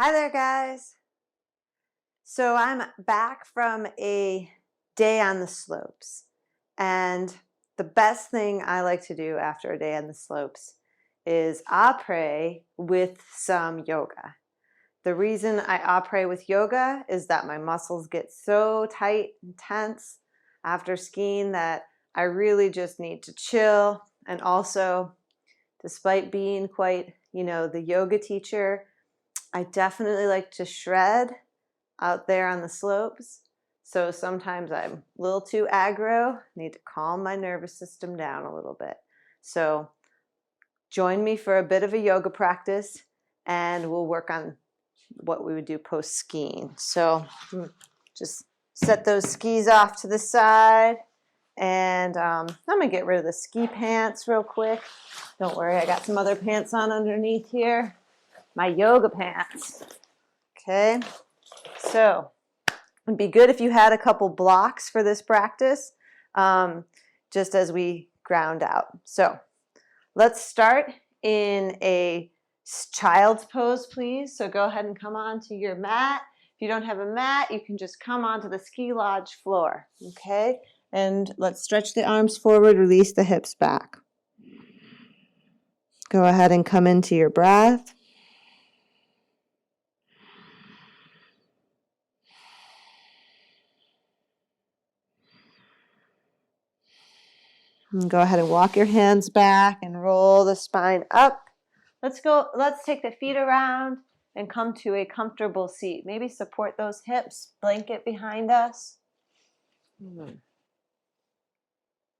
Hi there, guys. So I'm back from a day on the slopes. And the best thing I like to do after a day on the slopes is après with some yoga. The reason I après with yoga is that my muscles get so tight and tense after skiing that I really just need to chill. And also, despite being quite, the yoga teacher, I definitely like to shred out there on the slopes. So sometimes I'm a little too aggro, need to calm my nervous system down a little bit. So join me for a bit of a yoga practice and we'll work on what we would do post skiing. So just set those skis off to the side and I'm gonna get rid of the ski pants real quick. Don't worry, I got some other pants on underneath here. My yoga pants. Okay, so it'd be good if you had a couple blocks for this practice, just as we ground out. So let's start in a child's pose, please. So go ahead and come onto your mat. If you don't have a mat, you can just come onto the ski lodge floor, okay? And let's stretch the arms forward, release the hips back. Go ahead and come into your breath. And go ahead and walk your hands back and roll the spine up. Let's take the feet around and come to a comfortable seat. Maybe support those hips, blanket behind us.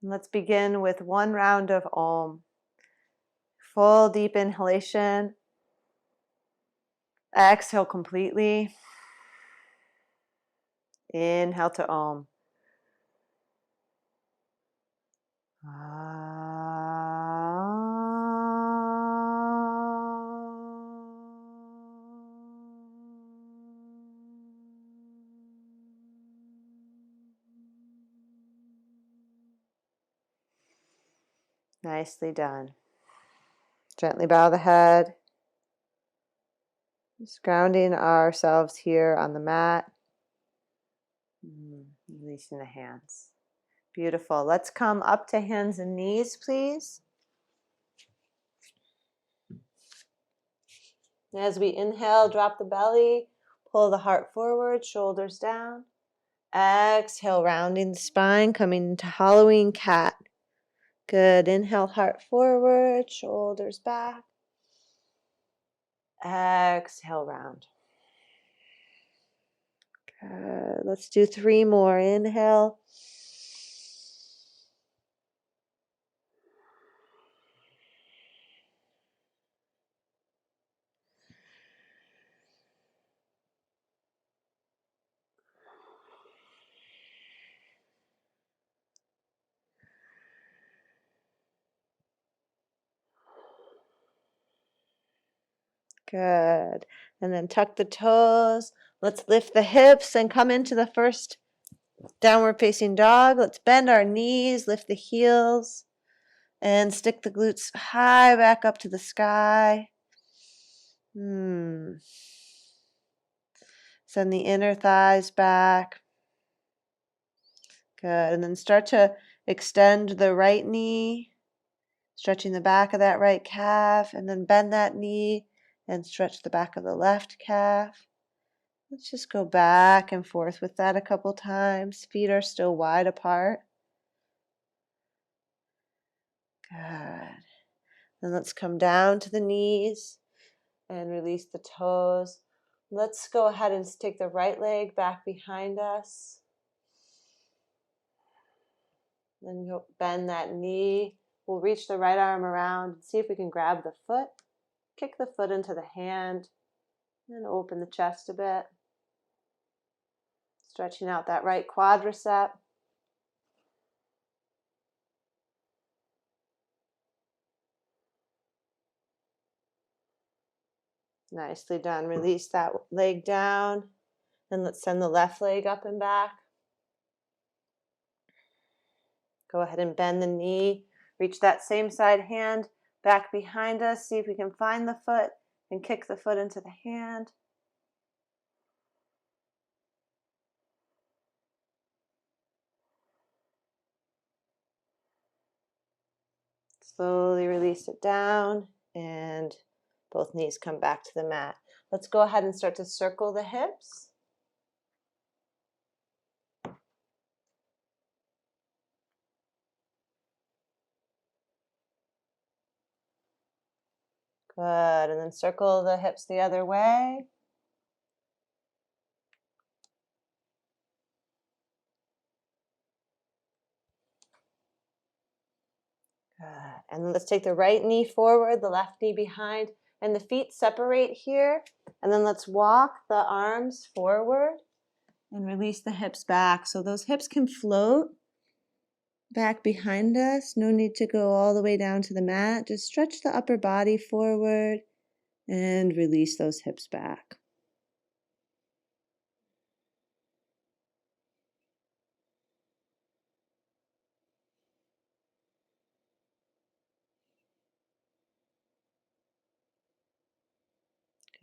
Let's begin with one round of Om. Full deep inhalation. Exhale completely. Inhale to Om. Nicely done. Gently bow the head. Just grounding ourselves here on the mat. Releasing the hands. Beautiful. Let's come up to hands and knees, please. As we inhale, drop the belly, pull the heart forward, shoulders down. Exhale, rounding the spine, coming into hollowing cat. Good. Inhale, heart forward, shoulders back. Exhale, round. Good. Let's do 3 more. Inhale. Good. And then tuck the toes. Let's lift the hips and come into the first downward facing dog. Let's bend our knees, lift the heels, and stick the glutes high back up to the sky. Send the inner thighs back. Good. And then start to extend the right knee, stretching the back of that right calf, and then bend that knee and stretch the back of the left calf. Let's just go back and forth with that a couple times. Feet are still wide apart. Good. Then let's come down to the knees and release the toes. Let's go ahead and take the right leg back behind us. Then you'll bend that knee. We'll reach the right arm around and see if we can grab the foot. Kick the foot into the hand and open the chest a bit. Stretching out that right quadricep. Nicely done. Release that leg down. And let's send the left leg up and back. Go ahead and bend the knee. Reach that same side hand back behind us. See if we can find the foot and kick the foot into the hand. Slowly release it down, and both knees come back to the mat. Let's go ahead and start to circle the hips. Good, and then circle the hips the other way. Good, and then let's take the right knee forward, the left knee behind, and the feet separate here. And then let's walk the arms forward and release the hips back. So those hips can float back behind us. No need to go all the way down to the mat. Just stretch the upper body forward and release those hips back.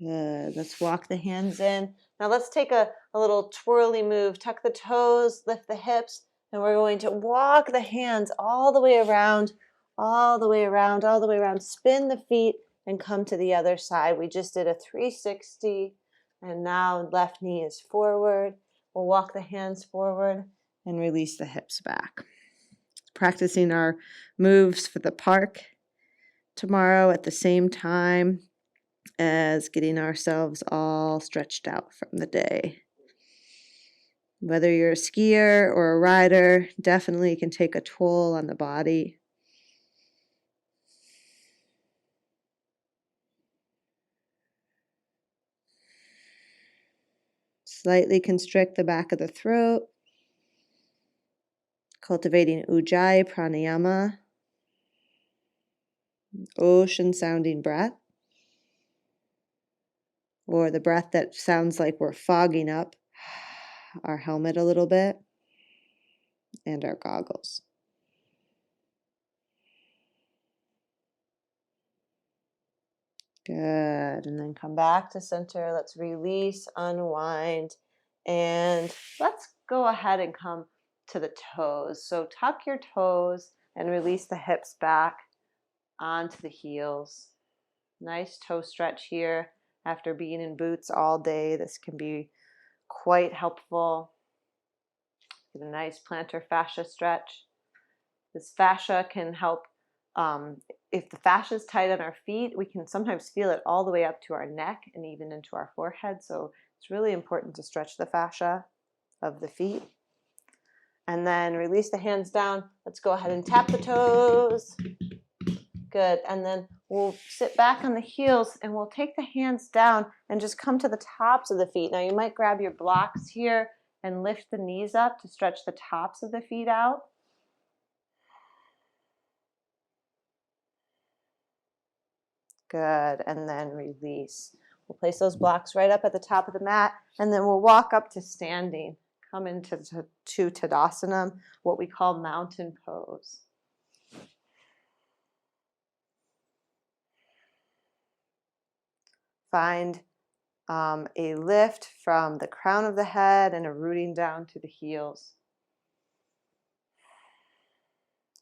Good. Let's walk the hands in. Now let's take a little twirly move. Tuck the toes, lift the hips, and we're going to walk the hands all the way around, all the way around, all the way around. Spin the feet and come to the other side. We just did a 360, and now left knee is forward. We'll walk the hands forward and release the hips back. Practicing our moves for the park tomorrow at the same time as getting ourselves all stretched out from the day. Whether you're a skier or a rider, definitely can take a toll on the body. Slightly constrict the back of the throat, cultivating Ujjayi pranayama, ocean sounding breath, or the breath that sounds like we're fogging up our helmet a little bit and our goggles. Good, and then come back to center. Let's release, unwind, and let's go ahead and come to the toes. So tuck your toes and release the hips back onto the heels. Nice toe stretch here. After being in boots all day, this can be quite helpful. Get a nice plantar fascia stretch. This fascia can help. If the fascia is tight on our feet, we can sometimes feel it all the way up to our neck and even into our forehead. So it's really important to stretch the fascia of the feet. And then release the hands down. Let's go ahead and tap the toes. Good. And then we'll sit back on the heels and we'll take the hands down and just come to the tops of the feet. Now you might grab your blocks here and lift the knees up to stretch the tops of the feet out. Good, and then release. We'll place those blocks right up at the top of the mat, and then we'll walk up to standing. Come into Tadasana, what we call mountain pose. Find a lift from the crown of the head and a rooting down to the heels.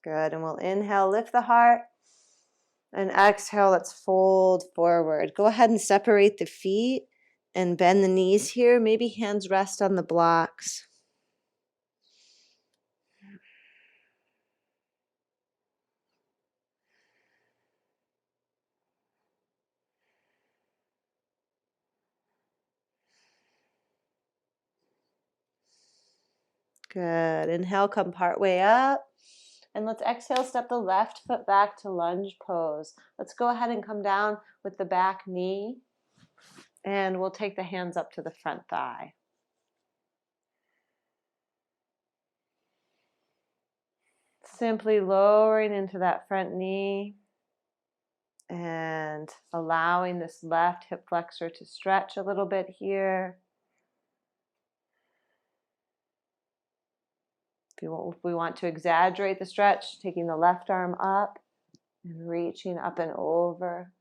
Good, and we'll inhale, lift the heart. And exhale, let's fold forward. Go ahead and separate the feet and bend the knees here. Maybe hands rest on the blocks. Good. Inhale, come part way up. And let's exhale, step the left foot back to lunge pose. Let's go ahead and come down with the back knee. And we'll take the hands up to the front thigh. Simply lowering into that front knee and allowing this left hip flexor to stretch a little bit here. If we want to exaggerate the stretch, taking the left arm up and reaching up and over.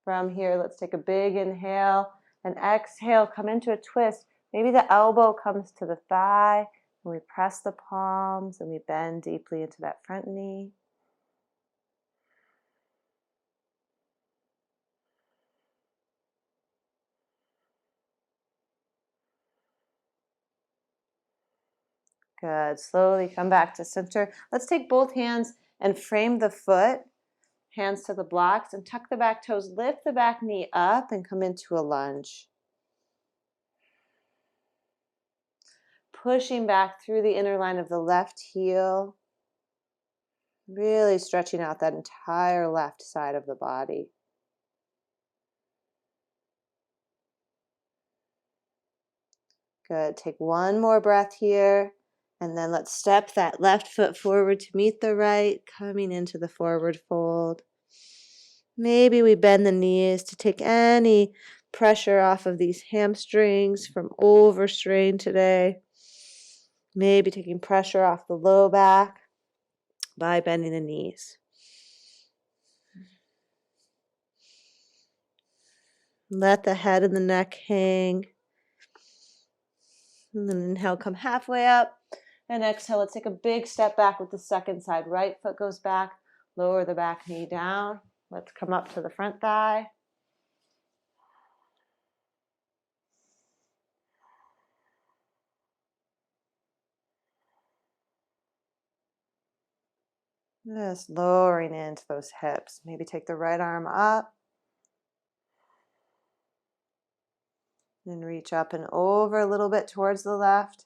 From here, let's take a big inhale and exhale. Come into a twist. Maybe the elbow comes to the thigh, and we press the palms and we bend deeply into that front knee. Good. Slowly come back to center. Let's take both hands and frame the foot, hands to the blocks, and tuck the back toes. Lift the back knee up and come into a lunge. Pushing back through the inner line of the left heel. Really stretching out that entire left side of the body. Good. Take one more breath here. And then let's step that left foot forward to meet the right, coming into the forward fold. Maybe we bend the knees to take any pressure off of these hamstrings from overstrain today. Maybe taking pressure off the low back by bending the knees. Let the head and the neck hang. And then inhale, come halfway up. And exhale, let's take a big step back with the second side. Right foot goes back, lower the back knee down. Let's come up to the front thigh. Just lowering into those hips. Maybe take the right arm up. Then reach up and over a little bit towards the left.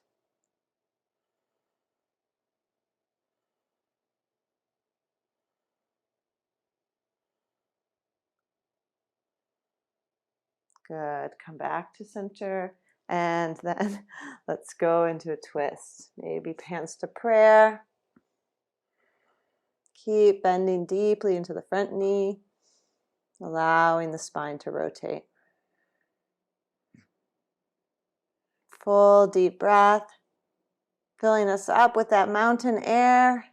Good. Come back to center. And then let's go into a twist. Maybe hands to prayer. Keep bending deeply into the front knee, allowing the spine to rotate. Full deep breath, filling us up with that mountain air.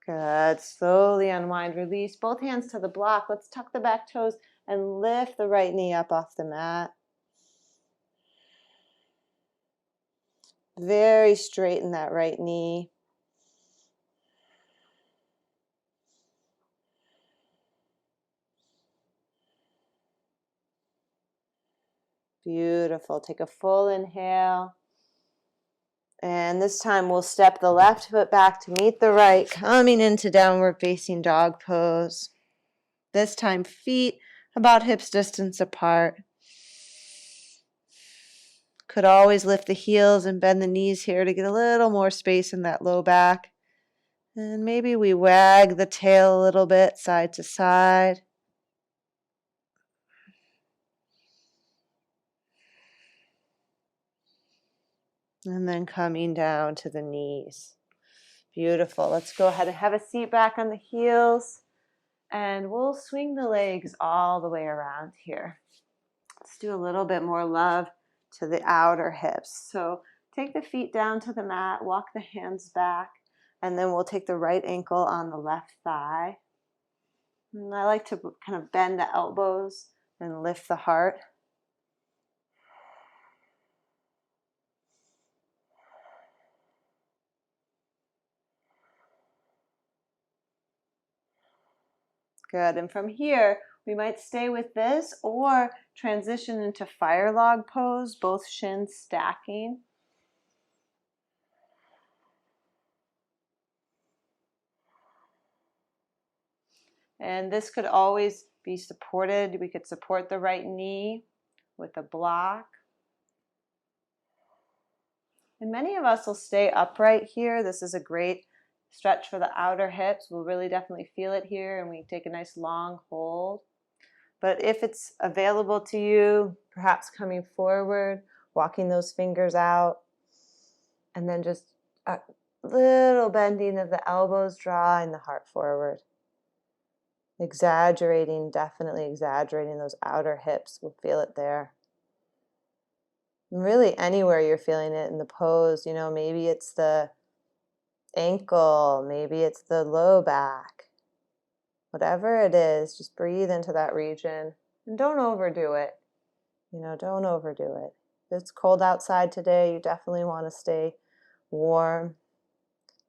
Good. Slowly unwind, release. Both hands to the block. Let's tuck the back toes and lift the right knee up off the mat. Very straighten that right knee. Beautiful. Take a full inhale. And this time we'll step the left foot back to meet the right, coming into downward facing dog pose. This time feet about hips distance apart. Could always lift the heels and bend the knees here to get a little more space in that low back. And maybe we wag the tail a little bit side to side. And then coming down to the knees. Beautiful. Let's go ahead and have a seat back on the heels. And we'll swing the legs all the way around here. Let's do a little bit more love to the outer hips. So take the feet down to the mat, walk the hands back, and then we'll take the right ankle on the left thigh. And I like to kind of bend the elbows and lift the heart. Good. And from here, we might stay with this or transition into fire log pose, both shins stacking. And this could always be supported. We could support the right knee with a block. And many of us will stay upright here. This is a great stretch for the outer hips. We'll really definitely feel it here, and we take a nice long hold. But if it's available to you, perhaps coming forward, walking those fingers out, and then just a little bending of the elbows, drawing the heart forward. Exaggerating, definitely exaggerating those outer hips. We'll feel it there. And really anywhere you're feeling it in the pose, maybe it's the ankle, maybe it's the low back. Whatever it is, just breathe into that region and don't overdo it. Don't overdo it. If it's cold outside today, you definitely want to stay warm,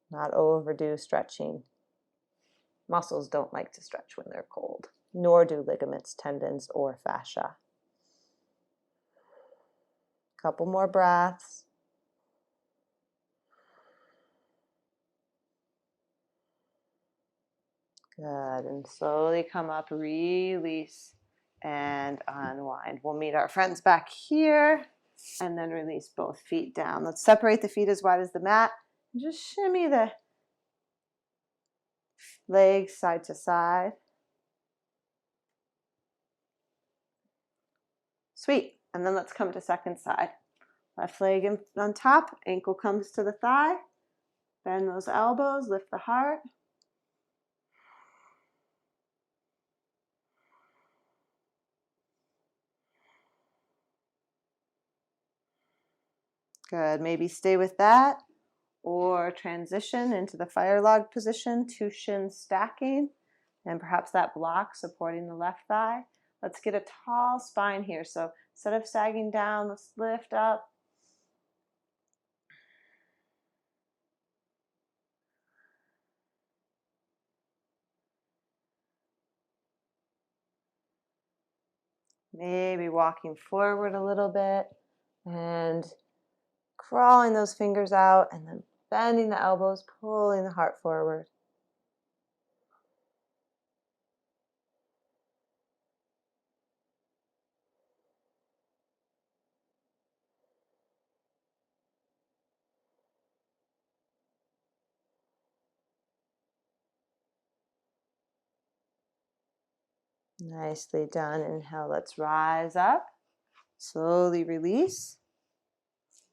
not overdo stretching. Muscles don't like to stretch when they're cold, nor do ligaments, tendons, or fascia. Couple more breaths. Good, and slowly come up, release, and unwind. We'll meet our friends back here, and then release both feet down. Let's separate the feet as wide as the mat, and just shimmy the legs side to side. Sweet, and then let's come to second side. Left leg on top, ankle comes to the thigh. Bend those elbows, lift the heart. Good, maybe stay with that or transition into the fire log position, two shins stacking, and perhaps that block supporting the left thigh. Let's get a tall spine here. So instead of sagging down, let's lift up. Maybe walking forward a little bit and crawling those fingers out and then bending the elbows, pulling the heart forward. Nicely done. Inhale, let's rise up. Slowly release.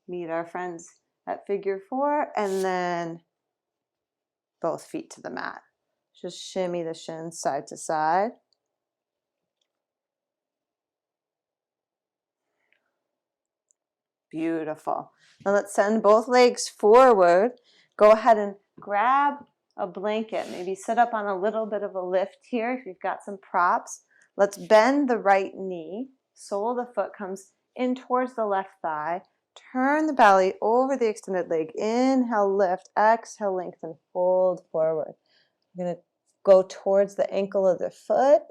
Meet our friends at figure four, and then both feet to the mat. Just shimmy the shins side to side. Beautiful. Now let's send both legs forward. Go ahead and grab a blanket. Maybe sit up on a little bit of a lift here if you've got some props. Let's bend the right knee. Sole of the foot comes in towards the left thigh. Turn the belly over the extended leg. Inhale, lift. Exhale, lengthen, fold forward. We're going to go towards the ankle of the foot.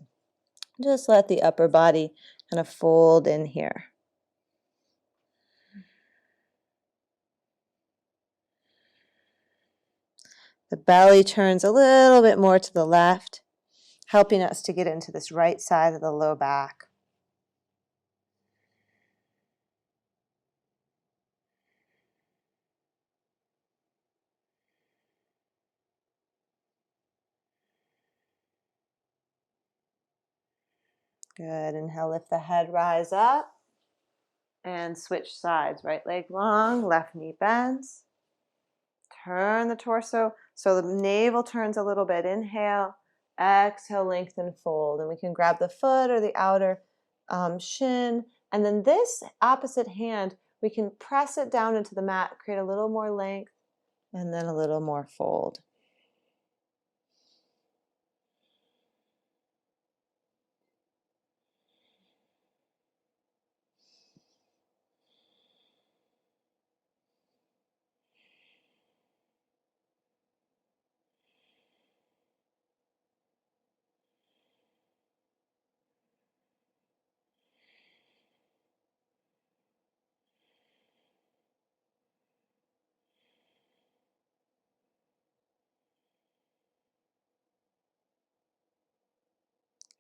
Just let the upper body kind of fold in here. The belly turns a little bit more to the left, helping us to get into this right side of the low back. Good. Inhale, lift the head, rise up, and switch sides. Right leg long, left knee bends. Turn the torso so the navel turns a little bit. Inhale, exhale, lengthen, fold. And we can grab the foot or the outer shin. And then this opposite hand, we can press it down into the mat, create a little more length, and then a little more fold.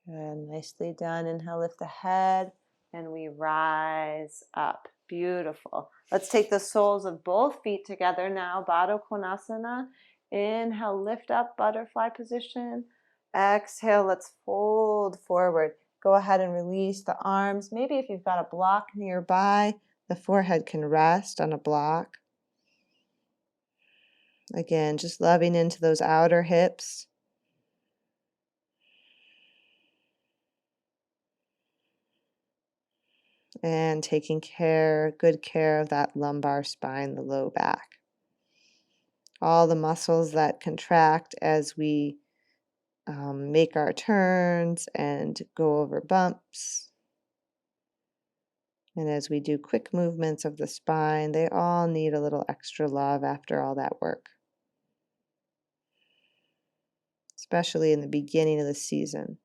Good, nicely done. Inhale, lift the head, and we rise up. Beautiful. Let's take the soles of both feet together now. Baddha Konasana. Inhale, lift up, butterfly position. Exhale, let's fold forward. Go ahead and release the arms. Maybe if you've got a block nearby, the forehead can rest on a block. Again, just loving into those outer hips. And taking good care of that lumbar spine, the low back. All the muscles that contract as we make our turns and go over bumps. And as we do quick movements of the spine, they all need a little extra love after all that work, especially in the beginning of the season.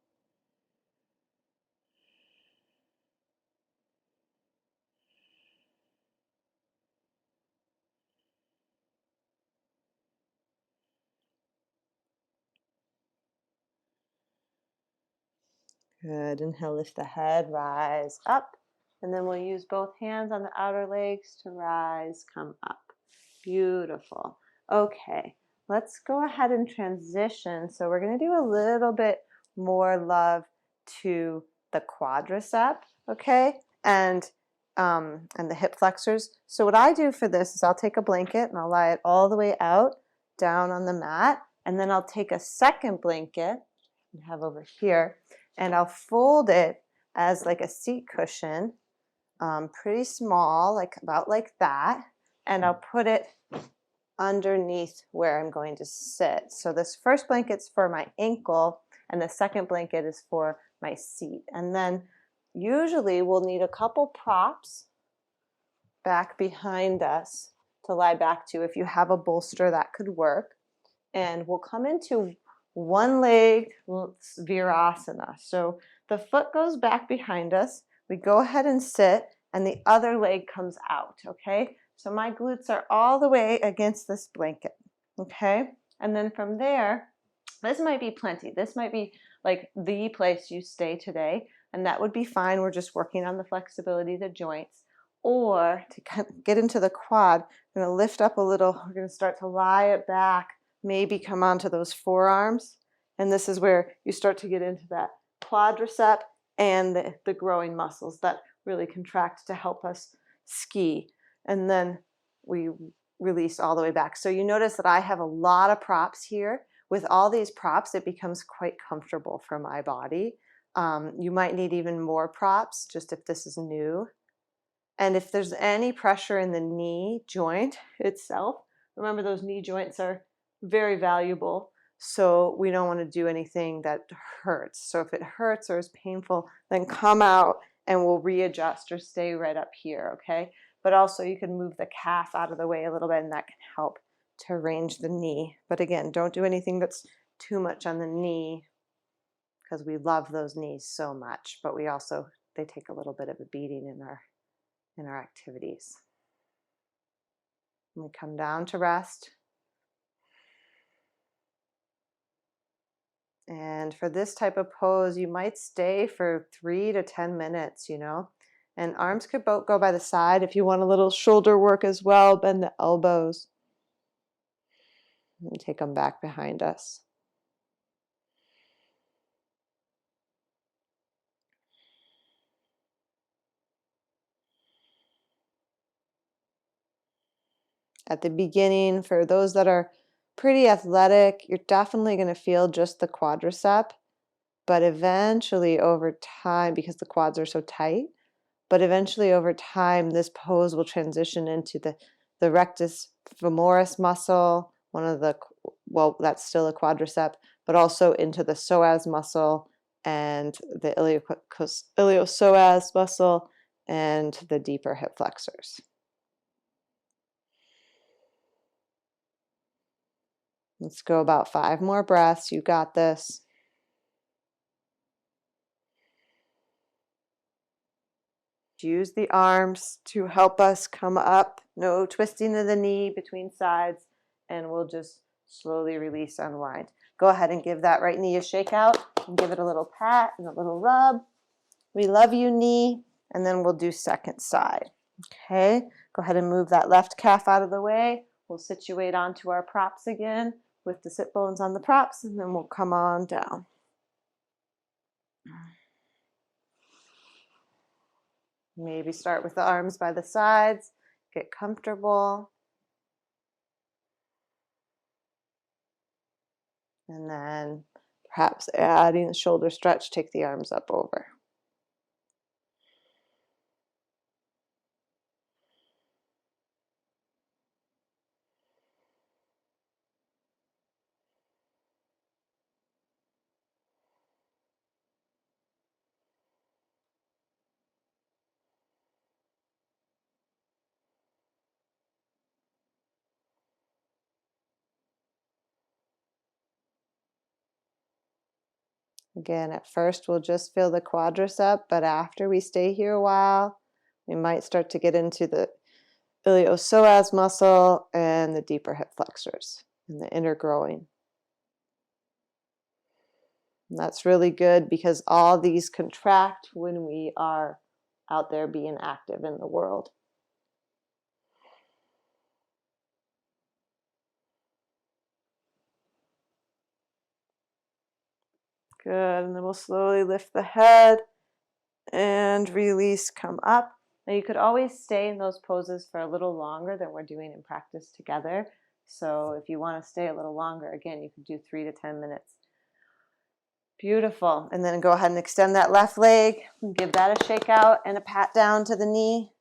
Good. Inhale, lift the head, rise up. And then we'll use both hands on the outer legs to rise, come up. Beautiful. Okay, let's go ahead and transition. So we're going to do a little bit more love to the quadricep, okay? And the hip flexors. So what I do for this is I'll take a blanket and I'll lie it all the way out down on the mat. And then I'll take a second blanket and have over here, and I'll fold it as like a seat cushion, pretty small, like about like that, and I'll put it underneath where I'm going to sit. So this first blanket's for my ankle, and the second blanket is for my seat. And then usually we'll need a couple props back behind us to lie back to. If you have a bolster, that could work. And we'll come into one leg virasana. So the foot goes back behind us. We go ahead and sit, and the other leg comes out, okay? So my glutes are all the way against this blanket, okay? And then from there, this might be plenty. This might be like the place you stay today, and that would be fine. We're just working on the flexibility of the joints. Or to get into the quad, we're going to lift up a little. We're going to start to lie it back, maybe come onto those forearms. And this is where you start to get into that quadricep and the growing muscles that really contract to help us ski. And then we release all the way back. So you notice that I have a lot of props here. With all these props, it becomes quite comfortable for my body. You might need even more props, just if this is new. And if there's any pressure in the knee joint itself, remember those knee joints are very valuable. So we don't want to do anything that hurts. So if it hurts or is painful, then come out and we'll readjust or stay right up here, okay? But also you can move the calf out of the way a little bit, and that can help to arrange the knee. But again, don't do anything that's too much on the knee, because we love those knees so much, but they take a little bit of a beating in our activities. And we come down to rest. And for this type of pose, you might stay for 3 to 10 minutes, and arms could both go by the side. If you want a little shoulder work as well, bend the elbows and take them back behind us. At the beginning, for those that are pretty athletic, you're definitely going to feel just the quadricep, but eventually over time, because the quads are so tight, but eventually over time, this pose will transition into the rectus femoris muscle, that's still a quadricep, but also into the psoas muscle and the iliopsoas muscle and the deeper hip flexors. Let's go about 5 more breaths. You got this. Use the arms to help us come up. No twisting of the knee between sides, and we'll just slowly release, unwind. Go ahead and give that right knee a shake out and give it a little pat and a little rub. We love you, knee. And then we'll do second side. Okay, go ahead and move that left calf out of the way. We'll situate onto our props again with the sit bones on the props, and then we'll come on down. Maybe start with the arms by the sides, get comfortable. And then perhaps adding a shoulder stretch, take the arms up over. Again, at first we'll just feel the quadricep, but after we stay here a while, we might start to get into the iliopsoas muscle and the deeper hip flexors and the inner groin. And that's really good because all these contract when we are out there being active in the world. Good, and then we'll slowly lift the head and release, come up. Now you could always stay in those poses for a little longer than we're doing in practice together. So if you want to stay a little longer, again, you could do 3 to 10 minutes. Beautiful. And then go ahead and extend that left leg. Give that a shake out and a pat down to the knee.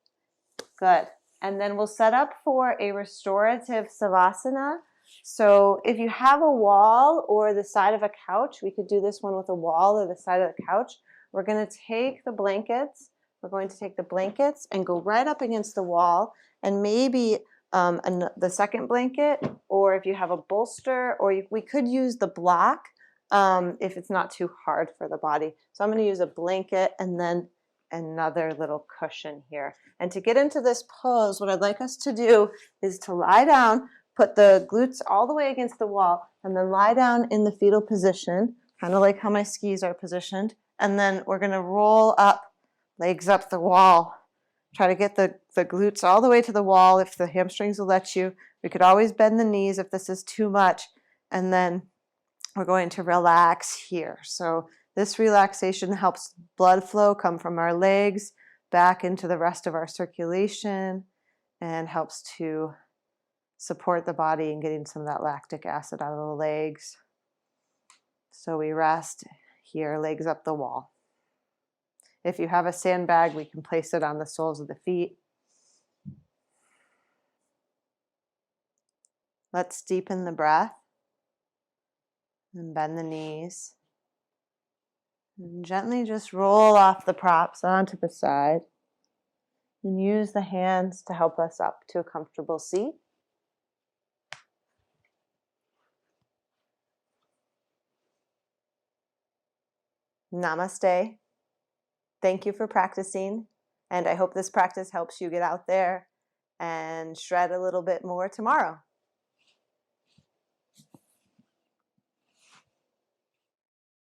Good. And then we'll set up for a restorative savasana. So if you have a wall or the side of a couch, we could do this one with a wall or the side of the couch. We're going to take the blankets. We're going to take the blankets and go right up against the wall, and maybe the second blanket, or if you have a bolster, or we could use the block if it's not too hard for the body. So I'm going to use a blanket and then another little cushion here. And to get into this pose, what I'd like us to do is to lie down, put the glutes all the way against the wall, and then lie down in the fetal position, kind of like how my skis are positioned. And then we're going to roll up, legs up the wall. Try to get the glutes all the way to the wall if the hamstrings will let you. We could always bend the knees if this is too much. And then we're going to relax here. So this relaxation helps blood flow come from our legs back into the rest of our circulation and helps to support the body in getting some of that lactic acid out of the legs. So we rest here, legs up the wall. If you have a sandbag, we can place it on the soles of the feet. Let's deepen the breath and bend the knees. And gently just roll off the props onto the side and use the hands to help us up to a comfortable seat. Namaste. Thank you for practicing, and I hope this practice helps you get out there and shred a little bit more tomorrow.